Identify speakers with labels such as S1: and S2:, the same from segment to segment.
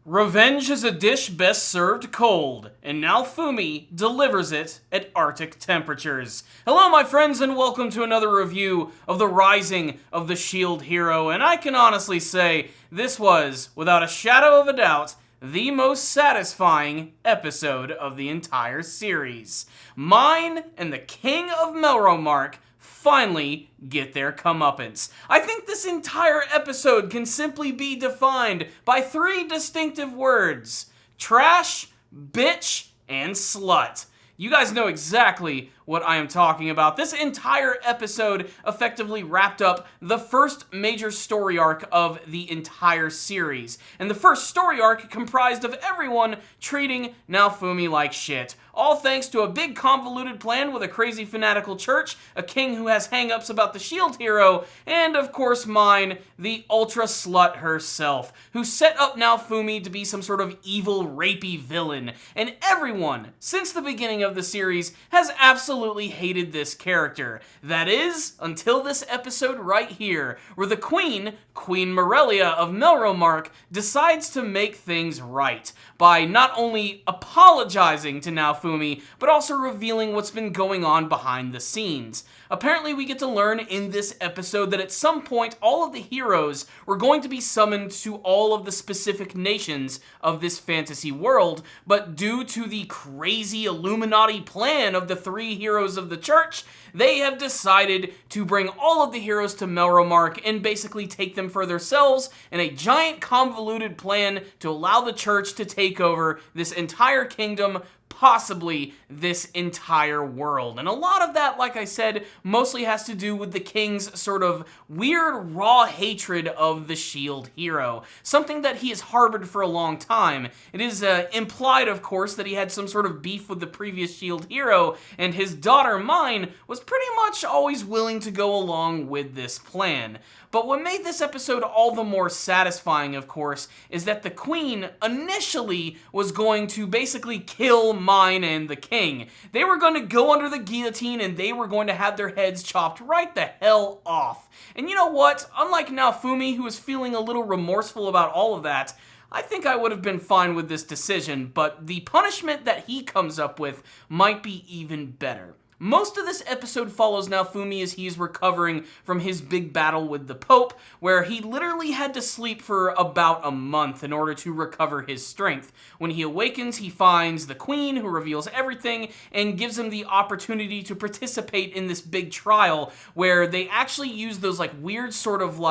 S1: Revenge is a dish best served cold, and Naofumi delivers it at Arctic temperatures. Hello my friends and welcome to another review of the Rising of the Shield Hero, and I can honestly say this was, without a shadow of a doubt, the most satisfying episode of the entire series. Myne and the King of Melromark finally get their comeuppance. I think this entire episode can simply be defined by three distinctive words: trash, bitch, and slut. You guys know exactly what I am talking about. This entire episode effectively wrapped up the first major story arc of the entire series. And the first story arc comprised of everyone treating Naofumi like shit. All thanks to a big convoluted plan with a crazy fanatical church, a king who has hang-ups about the shield hero, and of course Myne, the ultra slut herself, who set up Naofumi to be some sort of evil, rapey villain. And everyone, since the beginning of the series, has absolutely hated this character. That is, until this episode right here, where the Queen Morelia of Melromark, decides to make things right by not only apologizing to Naofumi, but also revealing what's been going on behind the scenes. Apparently we get to learn in this episode that at some point all of the heroes were going to be summoned to all of the specific nations of this fantasy world, but due to the crazy Illuminati plan of the three heroes of the church, they have decided to bring all of the heroes to Melromark and basically take them for themselves in a giant convoluted plan to allow the church to take over this entire kingdom, possibly this entire world. And a lot of that, like I said, mostly has to do with the king's sort of weird, raw hatred of the shield hero. Something that he has harbored for a long time. It is implied, of course, that he had some sort of beef with the previous shield hero, and his daughter, Myne, was pretty much always willing to go along with this plan. But what made this episode all the more satisfying, of course, is that the Queen initially was going to basically kill Myne and the King. They were going to go under the guillotine and they were going to have their heads chopped right the hell off. And you know what? Unlike Naofumi, who was feeling a little remorseful about all of that, I think I would have been fine with this decision, but the punishment that he comes up with might be even better. Most of this episode follows Naofumi as he's recovering from his big battle with the Pope, where he literally had to sleep for about a month in order to recover his strength. When he awakens, he finds the Queen, who reveals everything and gives him the opportunity to participate in this big trial, where they actually use those weird sort of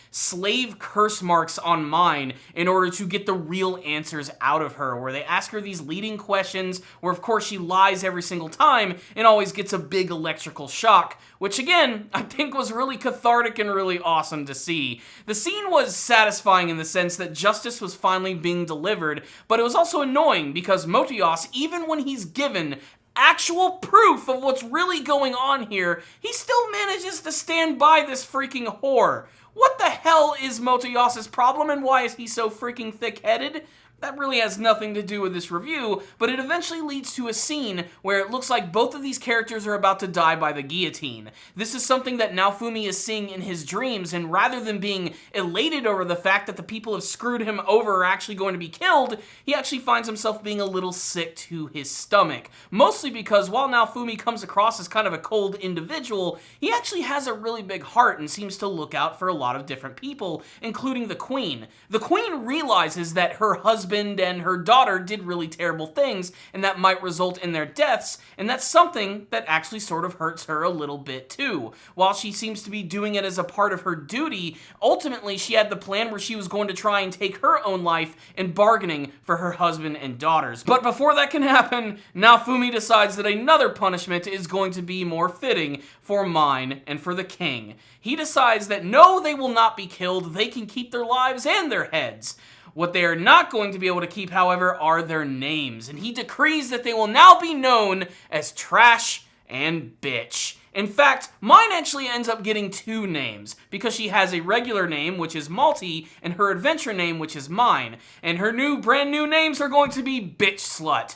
S1: slave curse marks on Myne in order to get the real answers out of her, where they ask her these leading questions, where of course she lies every single time and always gets a big electrical shock, which again, I think was really cathartic and really awesome to see. The scene was satisfying in the sense that justice was finally being delivered, but it was also annoying because Motios, even when he's given actual proof of what's really going on here, he still manages to stand by this freaking whore. What the hell is Motios' problem and why is he so freaking thick-headed? That really has nothing to do with this review, but it eventually leads to a scene where it looks like both of these characters are about to die by the guillotine. This is something that Naofumi is seeing in his dreams, and rather than being elated over the fact that the people have screwed him over are actually going to be killed, he actually finds himself being a little sick to his stomach. Mostly because while Naofumi comes across as kind of a cold individual, he actually has a really big heart and seems to look out for a lot of different people, including the Queen. The Queen realizes that her husband and her daughter did really terrible things, and that might result in their deaths, and that's something that actually sort of hurts her a little bit too. While she seems to be doing it as a part of her duty, ultimately she had the plan where she was going to try and take her own life in bargaining for her husband and daughters. But before that can happen, Naofumi decides that another punishment is going to be more fitting for Myne and for the King. He decides that no, they will not be killed, they can keep their lives and their heads. What they are not going to be able to keep, however, are their names, and he decrees that they will now be known as Trash and Bitch. In fact, Myne actually ends up getting two names, because she has a regular name, which is Malty, and her adventure name, which is Myne, and her brand new names are going to be Bitch Slut.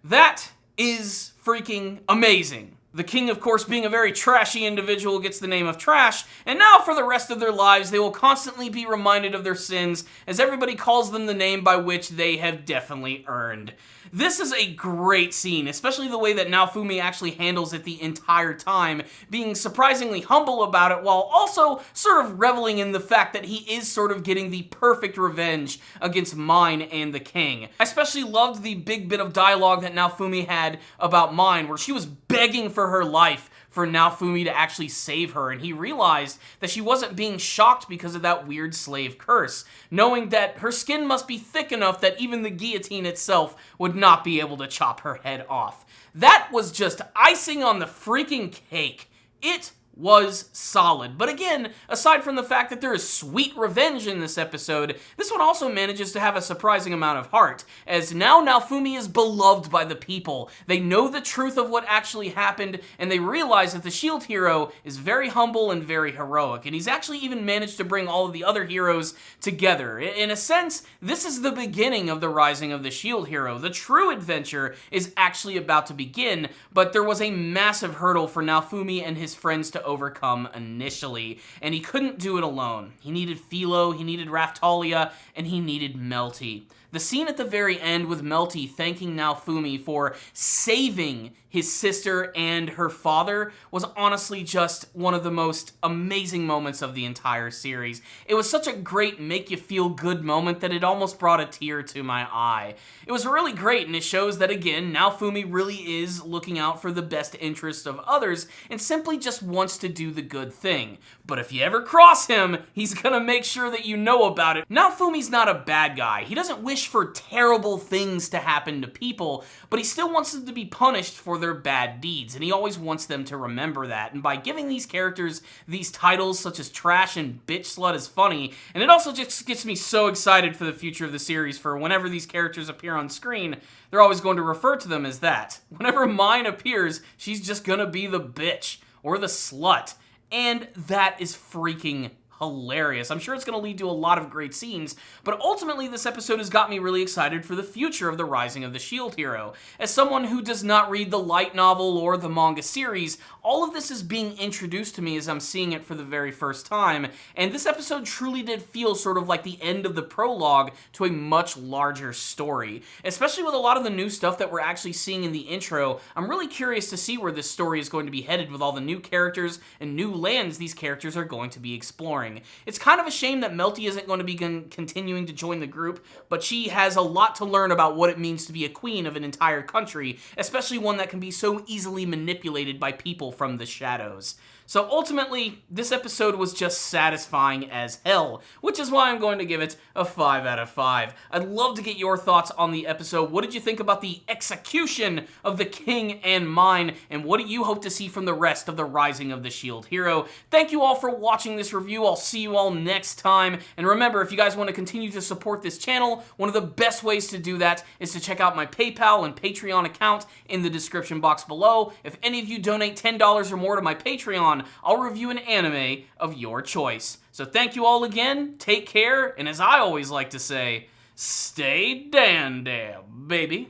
S1: That is freaking amazing. The king, of course, being a very trashy individual, gets the name of Trash, and now for the rest of their lives, they will constantly be reminded of their sins as everybody calls them the name by which they have definitely earned. This is a great scene, especially the way that Naofumi actually handles it the entire time, being surprisingly humble about it while also sort of reveling in the fact that he is sort of getting the perfect revenge against Myne and the king. I especially loved the big bit of dialogue that Naofumi had about Myne, where she was begging for her life for Naofumi to actually save her, and he realized that she wasn't being shocked because of that weird slave curse, knowing that her skin must be thick enough that even the guillotine itself would not be able to chop her head off. That was just icing on the freaking cake. It was solid. But again, aside from the fact that there is sweet revenge in this episode, this one also manages to have a surprising amount of heart, as now Naofumi is beloved by the people. They know the truth of what actually happened, and they realize that the shield hero is very humble and very heroic, and he's actually even managed to bring all of the other heroes together. In a sense, this is the beginning of the rising of the shield hero. The true adventure is actually about to begin, but there was a massive hurdle for Naofumi and his friends to overcome initially, and he couldn't do it alone. He needed Philo, he needed Raftalia, and he needed Melty. The scene at the very end with Melty thanking Naofumi for saving his sister and her father was honestly just one of the most amazing moments of the entire series. It was such a great make-you-feel-good moment that it almost brought a tear to my eye. It was really great, and it shows that, again, Naofumi really is looking out for the best interests of others and simply just wants to do the good thing. But if you ever cross him, he's gonna make sure that you know about it. Naofumi's not a bad guy. He doesn't wish for terrible things to happen to people, but he still wants them to be punished for their bad deeds, and he always wants them to remember that. And by giving these characters these titles such as Trash and Bitch Slut is funny, and it also just gets me so excited for the future of the series, for whenever these characters appear on screen, they're always going to refer to them as that. Whenever Myne appears, she's just gonna be the bitch, or the slut, and that is freaking hilarious. I'm sure it's going to lead to a lot of great scenes, but ultimately this episode has got me really excited for the future of the rising of the shield hero. As someone who does not read the light novel or the manga series, all of this is being introduced to me as I'm seeing it for the very first time, and this episode truly did feel sort of like the end of the prologue to a much larger story. Especially with a lot of the new stuff that we're actually seeing in the intro, I'm really curious to see where this story is going to be headed with all the new characters and new lands these characters are going to be exploring. It's kind of a shame that Melty isn't going to be continuing to join the group, but she has a lot to learn about what it means to be a queen of an entire country, especially one that can be so easily manipulated by people from the shadows. So ultimately, this episode was just satisfying as hell, which is why I'm going to give it a 5 out of 5. I'd love to get your thoughts on the episode. What did you think about the execution of the king and Myne, and what do you hope to see from the rest of the Rising of the Shield Hero? Thank you all for watching this review. I'll see you all next time. And remember, if you guys want to continue to support this channel, one of the best ways to do that is to check out my PayPal and Patreon account in the description box below. If any of you donate $10 or more to my Patreon, I'll review an anime of your choice. So thank you all again, take care, and as I always like to say, stay dandy, baby.